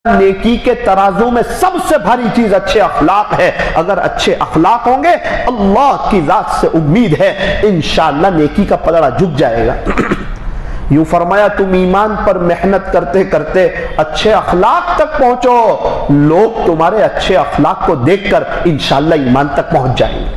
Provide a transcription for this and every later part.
نیکی کے ترازو میں سب سے بھاری چیز اچھے اخلاق ہے. اگر اچھے اخلاق ہوں گے اللہ کی ذات سے امید ہے انشاءاللہ نیکی کا پلڑا جھک جائے گا. یوں فرمایا تم ایمان پر محنت کرتے کرتے اچھے اخلاق تک پہنچو, لوگ تمہارے اچھے اخلاق کو دیکھ کر انشاءاللہ ایمان تک پہنچ جائیں گے.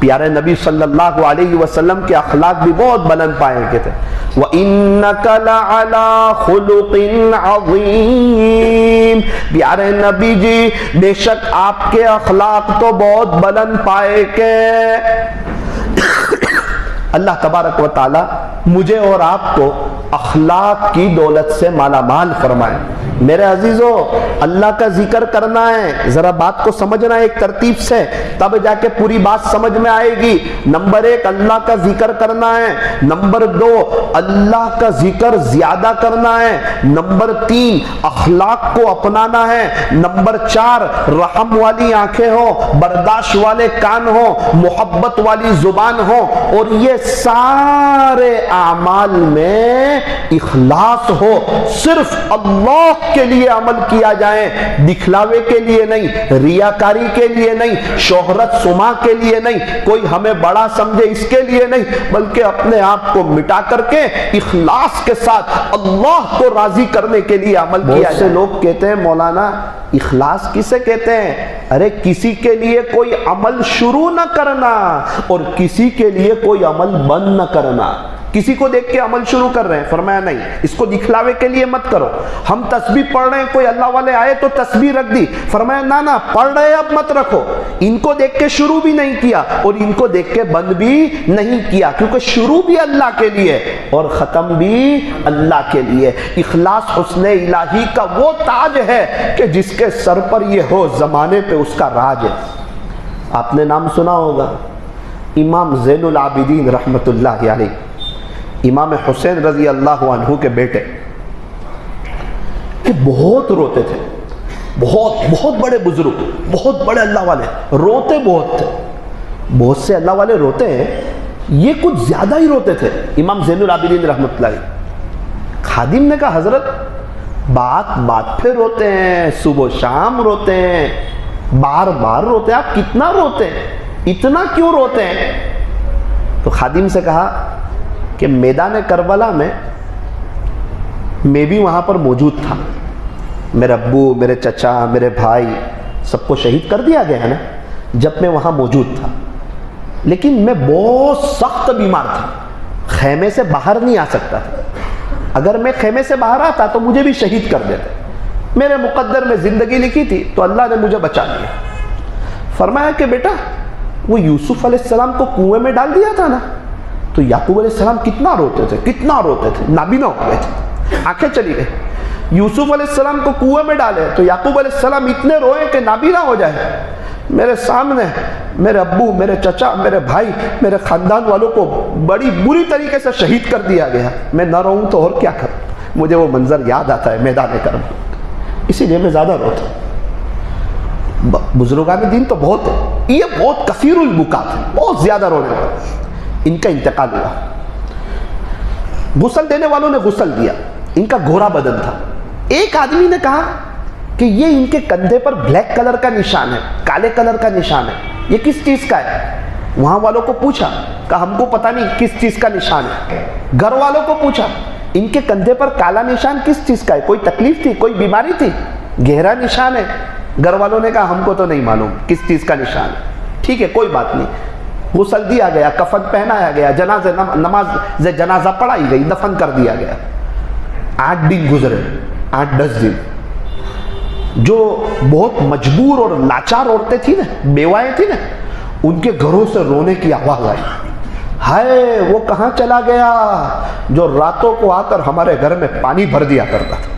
پیارے نبی صلی اللہ علیہ وسلم کے اخلاق بھی بہت بلند پائے کے تھے. وَإِنَّكَ لَعَلَىٰ خُلُقٍ عَظِيمٍ. پیارے نبی جی بے شک آپ کے اخلاق تو بہت بلند پائے کے. اللہ تبارک و تعالی مجھے اور آپ کو اخلاق کی دولت سے مالا مال فرمائے. میرے عزیزو اللہ کا ذکر کرنا ہے, ذرا بات کو سمجھنا ایک ترتیب سے, تب جا کے پوری بات سمجھ میں آئے گی. نمبر 1 اللہ کا ذکر کرنا ہے. نمبر 2 اللہ کا ذکر زیادہ کرنا ہے. نمبر 3 اخلاق کو اپنانا ہے. نمبر 4 رحم والی آنکھیں ہوں, برداشت والے کان ہوں, محبت والی زبان ہو, اور یہ سارے اعمال میں اخلاص ہو. صرف اللہ کے لیے عمل کیا جائے, دکھلاوے کے لیے نہیں, ریاکاری کے لیے نہیں, شہرت سما کے لیے نہیں, کوئی ہمیں بڑا سمجھے اس کے لیے نہیں, بلکہ اپنے آپ کو مٹا کر کے اخلاص کے ساتھ اللہ کو راضی کرنے کے لیے عمل کیا جائے. لوگ کہتے ہیں مولانا اخلاص کسے کہتے ہیں؟ ارے کسی کے لیے کوئی عمل شروع نہ کرنا اور کسی کے لیے کوئی عمل بند نہ کرنا. کسی کو دیکھ کے عمل شروع کر رہے ہیں, فرمایا نہیں, اس کو دکھلاوے کے لیے مت کرو. ہم تسبیح پڑھ رہے ہیں, کوئی اللہ والے آئے تو تسبیح رکھ دی, فرمایا نہ پڑھ رہے اب مت رکھو. ان کو دیکھ کے شروع بھی نہیں کیا اور ان کو دیکھ کے بند بھی نہیں کیا, کیونکہ شروع بھی اللہ کے لیے اور ختم بھی اللہ کے لیے. اخلاص حسن الہی کا وہ تاج ہے کہ جس کے سر پر یہ ہو زمانے پہ اس کا راج ہے. آپ نے نام سنا ہوگا امام زین العابدین رحمت اللہ علیہ, امام حسین رضی اللہ عنہ کے بیٹے, کہ بہت روتے تھے. بہت بڑے بزرگ, بہت بڑے اللہ والے, روتے بہت تھے. بہت سے اللہ والے روتے ہیں, یہ کچھ زیادہ ہی روتے تھے. امام زین العابدین رحمت اللہ علیہ, خادم نے کہا حضرت بات پہ روتے ہیں, صبح و شام روتے ہیں, بار بار روتے ہیں, آپ کتنا روتے ہیں, اتنا کیوں روتے ہیں؟ تو خادم سے کہا کہ میدان کربلا میں بھی وہاں پر موجود تھا. میرے ابو, میرے چچا, میرے بھائی سب کو شہید کر دیا گیا ہے نا, جب میں وہاں موجود تھا. لیکن میں بہت سخت بیمار تھا, خیمے سے باہر نہیں آ سکتا تھا. اگر میں خیمے سے باہر آتا تو مجھے بھی شہید کر دیتے. میرے مقدر میں زندگی لکھی تھی تو اللہ نے مجھے بچا لیا. فرمایا کہ بیٹا وہ یوسف علیہ السلام کو کنویں میں ڈال دیا تھا نا, تو یعقوب علیہ السلام کتنا روتے تھے, نابینا ہو گئے تھے, آنکھیں چلی گئی. یوسف علیہ السلام کو کنویں میں ڈالے تو یعقوب علیہ السلام اتنے روئے کہ نابینا ہو جائے. میرے سامنے میرے ابو, میرے چچا, میرے بھائی, میرے خاندان والوں کو بڑی بری طریقے سے شہید کر دیا گیا. میں نہ روؤں تو اور کیا کروں, مجھے وہ منظر یاد آتا ہے میدان کربلا, اسی لیے میں زیادہ روتا ہوں. بزرگان دین تو بہت ہے, یہ بہت کثیر البکات ہے, بہت زیادہ رونے والے. ان کا انتقال ہوا, غسل دینے والوں نے غسل دیا, ان کا گھوڑا بدن تھا. ایک آدمی نے کہا کہ یہ ان کے کندھے پر بلیک کلر کا نشان ہے, کالے کلر کا نشان ہے, یہ کس چیز کا ہے؟ وہاں والوں کو پوچھا, کہا ہم کو پتہ نہیں کس چیز کا نشان ہے. گھر والوں کو پوچھا ان کے کندھے پر کالا نشان کس چیز کا ہے, کوئی تکلیف تھی, کوئی بیماری تھی؟ گہرا نشان ہے. گھر والوں نے کہا ہم کو تو نہیں معلوم کس چیز کا نشان ہے. ٹھیک ہے کوئی بات نہیں. غسل دیا گیا, کفن پہنایا گیا, نماز جنازہ پڑھائی گئی, دفن کر دیا گیا. 8 دن گزرے, 8-10 دن. جو بہت مجبور اور لاچار عورتیں تھیں نا, بیوائیں تھیں نا, ان کے گھروں سے رونے کی آواز آئی. ہائے وہ کہاں چلا گیا جو راتوں کو آ کر ہمارے گھر میں پانی بھر دیا کرتا تھا.